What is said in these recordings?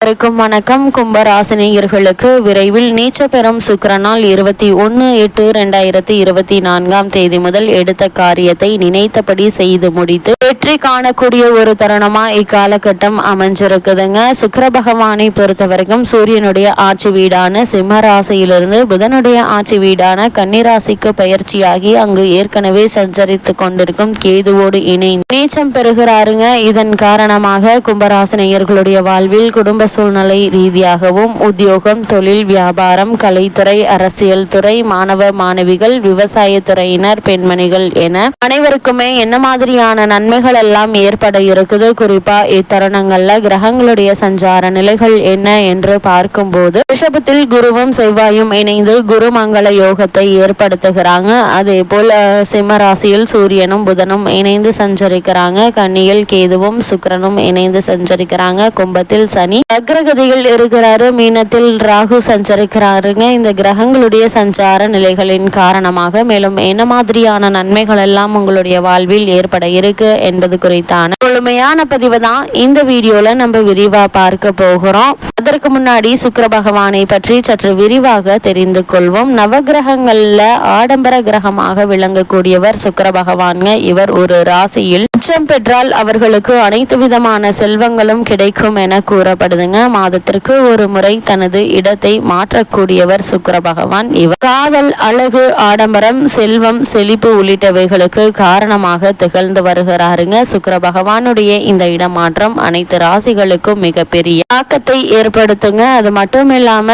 வணக்கம். கும்பராசினியர்களுக்கு விரைவில் நீச்ச பெறும் சுக்கிரனால் 21/8/2024 முதல் எடுத்த காரியத்தை நினைத்தபடி செய்து முடித்து வெற்றி காணக்கூடிய ஒரு தருணமா இக்காலகட்டம் அமைஞ்சிருக்குதுங்க. சுக்கிர பகவானை பொறுத்த வரைக்கும் சூரியனுடைய ஆட்சி வீடான சிம்ம ராசியிலிருந்து புதனுடைய ஆட்சி வீடான கன்னிராசிக்கு பயிற்சியாகி அங்கு ஏற்கனவே சஞ்சரித்து கொண்டிருக்கும் கேதுவோடு இணைந்து நீச்சம் பெறுகிறாருங்க. இதன் காரணமாக கும்பராசினியர்களுடைய வாழ்வில் குடும்ப சூழ்நிலை ரீதியாகவும் உத்தியோகம், தொழில், வியாபாரம், கலைத்துறை, அரசியல் துறை, மாணவ மாணவிகள், விவசாயத்துறையினர், பெண்மணிகள் என அனைவருக்குமே என்ன மாதிரியான நன்மைகள் எல்லாம் ஏற்பட இருக்குது, குறிப்பா இத்தருணங்கள்ல கிரகங்களுடைய சஞ்சார நிலைகள் என்ன என்று பார்க்கும்போது ரிஷபத்தில் குருவும் செவ்வாயும் இணைந்து குருமங்கள யோகத்தை ஏற்படுத்துகிறாங்க. அதே போல் சிம்ம ராசியில் சூரியனும் புதனும் இணைந்து சஞ்சரிக்கிறாங்க. கன்னியில் கேதுவும் சுக்கிரனும் இணைந்து சஞ்சரிக்கிறாங்க. கும்பத்தில் சனி அக்ரகதியில் இருக்கிறாரு. மீனத்தில் ராகு சஞ்சரிக்கிறாருங்க. இந்த கிரகங்களுடைய சஞ்சார நிலைகளின் காரணமாக மேலும் என்ன மாதிரியான நன்மைகள் எல்லாம் உங்களுடைய வாழ்வில் ஏற்பட இருக்கு என்பது குறித்தான முழுமையான பதிவு தான் இந்த வீடியோல நம்ம விரிவா பார்க்க போகிறோம். அதற்கு முன்னாடி சுக்கிர பகவானை பற்றி சற்று விரிவாக தெரிந்து கொள்வோம். நவகிரகங்கள்ல ஆடம்பர கிரகமாக விளங்கக்கூடியவர் சுக்கிர பகவான்க. இவர் ஒரு ராசியில் உச்சம் பெற்றால் அவர்களுக்கு அனைத்து விதமான செல்வங்களும் கிடைக்கும் என கூறப்படுதுங்க. மாதத்திற்கு ஒரு முறை தனது இடத்தை மாற்றக்கூடியவர் சுக்கிர பகவான். இவர் காதல், அழகு, ஆடம்பரம், செல்வம், செழிப்பு உள்ளிட்டவைகளுக்கு காரணமாக திகழ்ந்து வருகிறாருங்க. சுக்கிர பகவானுடைய இந்த இடமாற்றம் அனைத்து ராசிகளுக்கும் மிகப்பெரிய தாக்கத்தை ஏற்படுத்துங்க. அது மட்டும் இல்லாம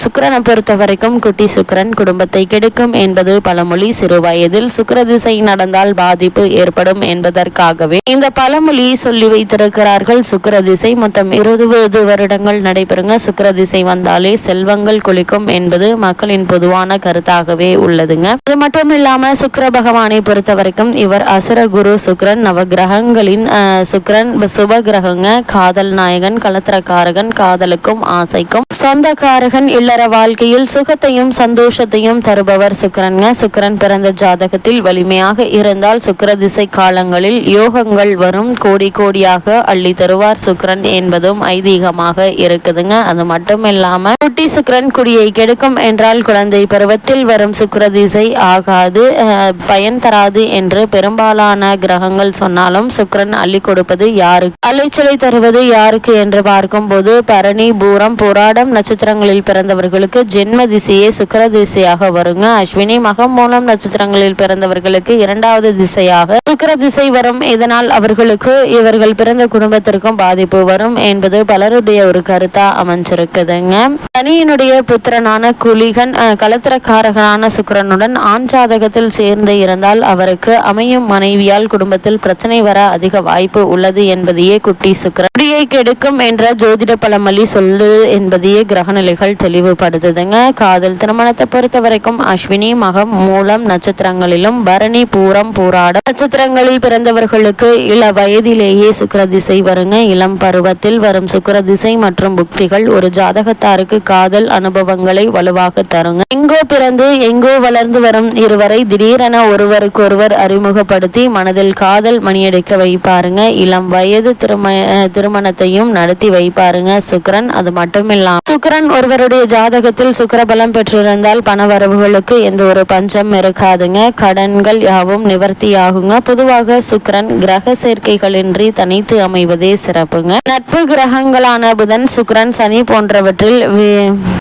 சுக்கிரனை பொறுத்த வரைக்கும் குட்டி சுக்கிரன் குடும்பத்தை கெடுக்கும் என்பது பழமொழி. சிறு வயதில் சுக்கிர திசை நடந்தால் பாதிப்பு ஏற்படும் என்பதற்காகவே இந்த பழமொழி சொல்லி வைத்திருக்கிறார்கள். சுக்கிர திசை மொத்தம் 20 வருடங்கள் நடைபெறுங்க. சுக்கிர திசை வந்தாலே செல்வங்கள் கொளிக்கும் என்பது மக்களின் பொதுவான கருத்தாகவே உள்ளதுங்க. அது மட்டும் இல்லாம சுக்கிர பகவானை பொறுத்த வரைக்கும் இவர் அசுர குரு சுக்கிரன். நவகிரகங்களின் சுக்கிரன் சுப கிரகங்க. காதல் நாயகன், கலத்திரக்காரகன், காதலுக்கும் ஆசைக்கும் சொந்தக்காரகன், இல்லற வாழ்க்கையில் சுகத்தையும் சந்தோஷத்தையும் தருபவர் சுக்கிரன்ங்க. சுக்கிரன் பிறந்த ஜாதகத்தில் வலிமையாக இருந்தால் சுக்கிர திசை காலங்களில் யோகங்கள் வரும். கோடி கோடியாக அள்ளி தருவார் சுக்கிரன் என்பதும் ஐதீகமாக இருக்குதுங்க. அது மட்டும் இல்லாம குட்டி சுக்கிரன் குடியை கெடுக்கும் என்றால் குழந்தை பருவத்தில் வரும் சுக்கிர திசை ஆகாது, பயன் தராது என்று பெரும்பாலான கிரகங்கள் சொன்னாலும் சுக்கிரன் அள்ளி கொடுப்பது யாருக்கு, அலைச்சலை தருவது யாருக்கு என்று பார்க்கும் போது பரணி, பூரம், போராடம் நட்சத்திரங்களில் பிறந்தவர்களுக்கு ஜென்ம திசையே சுக்கிர திசையாக வருங்க. அஸ்வினி, மகம், மூலம் நட்சத்திரங்களில் பிறந்தவர்களுக்கு இரண்டாவது திசையாக சுக்கிர திசை வரும். இதனால் அவர்களுக்கு இவர்கள் பிறந்த குடும்பத்திற்கும் பாதிப்பு வரும் என்பது பலருடைய ஒரு கருத்தா அமைஞ்சிருக்குதுங்க. சனியினுடைய புத்திரனான குலிகன் கலத்திரக்காரகனான சுக்கிரனுடன் ஆண் ஜாதகத்தில் சேர்ந்து இருந்தால் அவருக்கு அமையும் மனைவியால் குடும்பத்தில் பிரச்சனை வர அதிக வாய்ப்பு உள்ளது என்பதையே குட்டி சுக்கிரன் குடியை கெடுக்கும் என்ற ஜோதிட பழமொழி சொல்லு என்பதையே கிரகநிலைகள் தெளிவுபடுத்துதுங்க. காதல் திருமணத்தை பொறுத்த வரைக்கும் அஸ்வினி, மகம், மூலம் நட்சத்திரங்களிலும் பரணி, பூரம், போராடம் நட்சத்திரங்களில் பிறந்தவர்களுக்கு இள வயதிலேயே சுக்கிர திசை வருங்க. இளம் பருவத்தில் வரும் சுக்கிர திசை மற்றும் புக்திகள் ஒரு ஜாதகத்தாருக்கு காதல் அனுபவங்களை வலுவாக தருங்க. எங்கோ பிறந்து எங்கோ வளர்ந்து வரும் இருவரை திடீரென ஒருவருக்கொருவர் அறிமுகப்படுத்தி மனதில் காதல் மணியடிக்க வைப்பாருங்க. இளம் வயது திருமணத்தையும் நடத்தி வைப்பாருங்க சுக்கிரன். அது மட்டும் இல்லாம சுக்கிரன் ஒருவருடைய ஜாதகத்தில் சுக்கிர பலம் பெற்றிருந்தால் பண வரவுகளுக்கு எந்த ஒரு பஞ்சம் இருக்காதுங்க. கடன்கள் யாவும் நிவர்த்தியாகுங்க. பொதுவாக சுக்கிரன் கிரக சேர்க்கைகளின்றி தனித்து அமைவதே சிறப்புங்க. நட்பு கிரகங்களான புதன், சுக்கிரன், சனி போன்றவற்றில்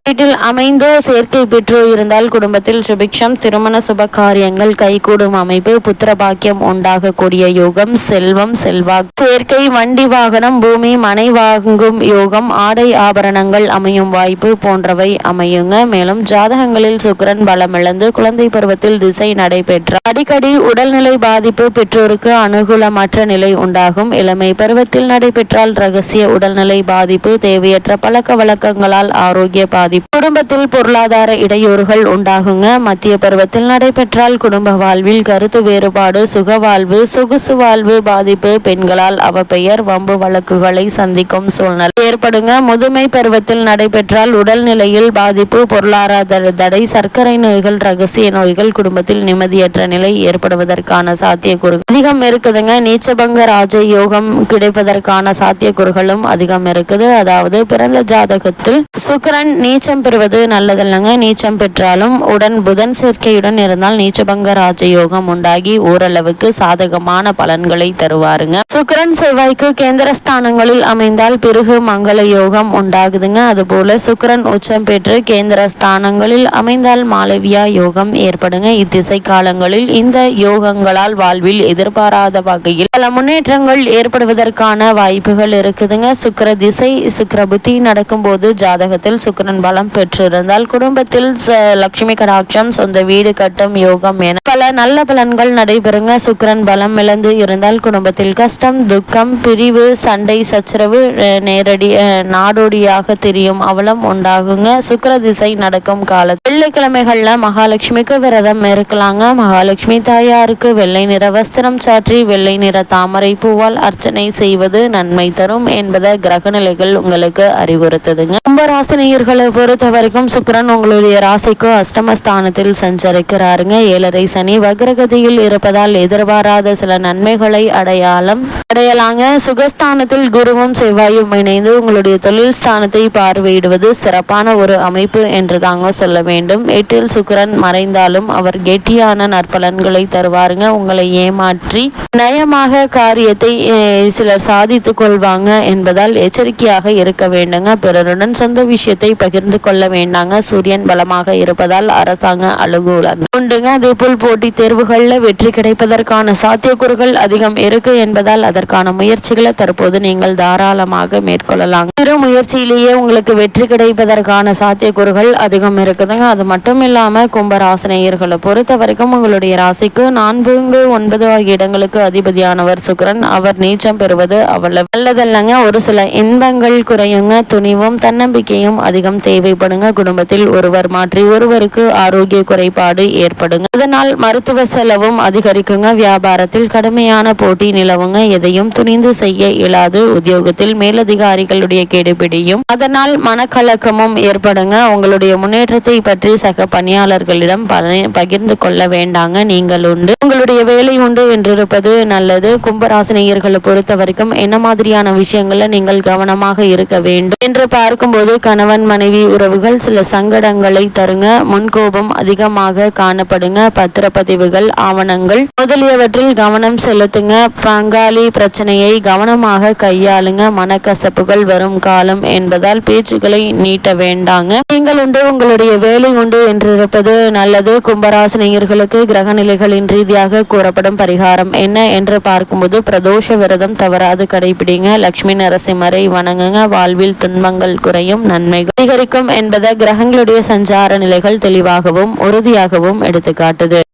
வீட்டில் அமைந்து சேர்க்கை பெற்று இருந்தால் குடும்பத்தில் சுபிக்ஷம், திருமண சுப காரியங்கள் கைகூடும் அமைப்பு, புத்திர பாக்கியம் உண்டாகக்கூடிய யோகம், செல்வம், செல்வாக்கு சேர்க்கை, வண்டி வாகனம், பூமி, மனை வாங்கும் யோகம், ஆடை ஆபரணங்கள் அமையும் வாய்ப்பு போன்றவை அமையுங்க. மேலும் ஜாதகங்களில் சுக்கிரன் பலமிழந்து குழந்தை பருவத்தில் திசை நடைபெற்ற அடிக்கடி உடல்நிலை பாதிப்பு, பெற்றோருக்கு அனுகூலமற்ற நிலை உண்டாகும். இளமை பருவத்தில் நடைபெற்றால் ரகசிய உடல்நிலை பாதிப்பு, தேவையற்ற பழக்க வழக்கங்களால் ஆரோக்கிய பாதிப்பு, குடும்பத்தில் பொருளாதார இடையூறுகள் உண்டாகுங்க. மத்திய பருவத்தில் நடைபெற்றால் குடும்ப வாழ்வில் கருத்து வேறுபாடு, சுக வாழ்வு, சொகுசு வாழ்வு பாதிப்பு, பெண்களால் அவப்பெயர், வம்பு வழக்குகளை சந்திக்கும் சூழ்நிலை ஏற்படுங்க. முதுமை பருவத்தில் நடைபெற்றால் உடல்நிலையில் பாதிப்பு, பொருளாதார தடை, சர்க்கரை நோய்கள், ரகசிய நோய்கள், குடும்பத்தில் நிம்மதியற்ற நிலை ஏற்படுவதற்கான சாத்தியக்கூறுகள் அதிகம் இருக்குதுங்க. நீச்சபங்க ராஜ யோகம் கிடைப்பதற்கான சாத்தியக்கூறுகளும் அதிகம் இருக்கு. இருக்குது. அதாவது பிறந்த ஜாதகத்தில் சுக்கிரன் நீச்சம் பெறுவது நல்லதல்லங்க. நீச்சம் பெற்றாலும் உடன் புதன் சேர்க்கையுடன் இருந்தால் நீச்சபங்க ராஜயோகம் உண்டாகி ஓரளவுக்கு சாதகமான பலன்களை தருவாருங்க. சுக்கிரன் செவ்வாய்க்கு கேந்திரஸ்தானங்களில் அமைந்தால் பிறகு மங்கள யோகம் உண்டாகுதுங்க. அதுபோல சுக்கிரன் உச்சம் பெற்று கேந்திர ஸ்தானங்களில் அமைந்தால் மாளவியா யோகம் ஏற்படுங்க. இத்திசை காலங்களில் இந்த யோகங்களால் வாழ்வில் எதிர்பாராத வகையில் பல முன்னேற்றங்கள் ஏற்படுவதற்கான வாய்ப்புகள் இருக்குதுங்க. சுக்கிர திசை சுக்கிர புத்தி நடக்கும் போது ஜாதகத்தில் சுக்கிரன் பலம் பெற்றிருந்தால் குடும்பத்தில் லட்சுமி கடாட்சம், சொந்த வீடு கட்டும் யோகம் என பல நல்ல பலன்கள் நடைபெறுங்க. சுக்கிரன் பலம் இழந்து இருந்தால் குடும்பத்தில் கஷ்டம், துக்கம், பிரிவு, சண்டை, சச்சரவு, நேரடி நாடோடியாக தெரியும் அவலம் உண்டாகுங்க. சுக்கிர திசை நடக்கும் காலத்தில் வெள்ளிக்கிழமைகள்ல மகாலட்சுமிக்கு விரதம் இருக்கலாங்க. மகாலட்சுமி தாயாருக்கு வெள்ளை நிற வஸ்திரம் சாற்றி வெள்ளை நிற தாமரை பூவால் அர்ச்சனை செய்வது நன்மை தரும் என்பதை கிரக நிலைகள் உங்களுக்கு அறிவுறுத்துதுங்க. கும்பராசினியர்களை பொறுத்த வரைக்கும் சுக்கிரன் உங்களுடைய ராசிக்கு அஷ்டமஸ்தானத்தில் சஞ்சரிக்கிறாருங்க. 7.5 சனி வக்ரகதியில் இருப்பதால் எதிர்பாராத சில நன்மைகளை அடையலாங்க. சுகஸ்தானத்தில் குருவும் செவ்வாயும் இணைந்து உங்களுடைய தொழில் ஸ்தானத்தை பார்வையிடுவது சிறப்பான ஒரு அமைப்பு என்று தாங்க சொல்ல வேண்டும். 8இல் சுக்கிரன் மறைந்தாலும் அவர் கெட்டியான நற்பலன்களை தருவாருங்க. உங்களை ஏமாற்றி நயமாக காரியத்தை சிலர் சாதித்துக் கொள்வாங்க என்பதால் எச்சரிக்கையாக இருக்க வேண்டுங்க. பிறருடன் சொந்த விஷயத்தை பகிர்ந்து கொள்ள வேண்டாங்க. சூரியன் பலமாக இருப்பதால் அரசாங்க அலுவலகம் உண்டுங்க. அதேபோல் போட்டித் தேர்வுகளில் வெற்றி கிடைப்பதற்கான சாத்தியக்கூறுகள் அதிகம் இருக்கு என்பதால் அதற்கான முயற்சிகளை தற்போது நீங்கள் தாராளமாக மேற்கொள்ளலாம். சிறு முயற்சியிலேயே உங்களுக்கு வெற்றி கிடைப்பதற்கான சாத்தியக்கூறுகள் அதிகம் இருக்குதுங்க. அது மட்டும் இல்லாம கும்பராசினியர்களை பொறுத்த வரைக்கும் உங்களுடைய ராசிக்கு 4, 9 ஆகிய இடங்களுக்கு அதிபதியானவர் சுக்கிரன். அவர் நீச்சம் பெறுவது அவ்வளவு நல்லதல்லங்க. ஒரு சில இன்பங்கள் குறையுங்க. துணிவும் தன்னம்பிக்கையும் அதிகம் தேவைப்படுங்க. குடும்பத்தில் ஒருவர் மாற்றி ஒருவருக்கு ஆரோக்கிய குறைபாடு ஏற்படுங்க. இதனால் மருத்துவ செலவும் அதிகரிக்குங்க. வியாபாரத்தில் கடுமையான போட்டி நிலவுங்க. எதையும் துணிந்து செய்ய இயலாது. உத்தியோகத்தில் மேலதிகாரிகளுடைய கெடுபிடியும் அதனால் மனக்கலக்கமும் ஏற்படுங்க. உங்களுடைய முன்னேற்றத்தை பற்றி சக பணியாளர்களிடம் பகிர்ந்து கொள்ள வேண்டாங்க. நீங்கள் உண்டு உங்களுடைய வேலை உண்டு என்றிருப்பது நல்லது. கும்பராசினியர்களை பொறுத்த வரைக்கும் என்ன மாதிரியான விஷயங்கள்ல நீங்கள் கவனமாக இருக்க வேண்டும் என்று பார்க்கும்போது கணவன் மனைவி உறவுகள் சில சங்கடங்களை தருங்க. முன்கோபம் அதிகமாக காணப்படுங்க. பத்திரப்பதிவுகள், ஆவணங்கள் முதலியவற்றில் கவனம் செலுத்துங்க. பங்காளி பிரச்சனையை கவனமாக கையாளுங்க. மனக்கசப்புகள் வரும் காலம் என்பதால் பேச்சுக்களை நீட்ட வேண்டாங்க. நீங்கள் உண்டு உங்களுடைய வேலை உண்டு என்றிருப்பது நல்லது. கும்பராசினியர்களுக்கு கிரக நிலைகளின் ரீதியாக கூறப்படும் பரிகாரம் என்ன என்று பார்க்கும்போது பிரதோஷ விரதம் தவறாது கடைபிடிங்க. லட்சுமி நரசிம்மரை வணங்குங்க. வாழ்வில் துன்பங்கள் குறையும், நன்மைகள் அதிகரிக்கும் என்பதை கிரகங்களுடைய சஞ்சார நிலைகள் தெளிவாகவும் உறுதியாகவும் எடுத்துக்காட்டுது.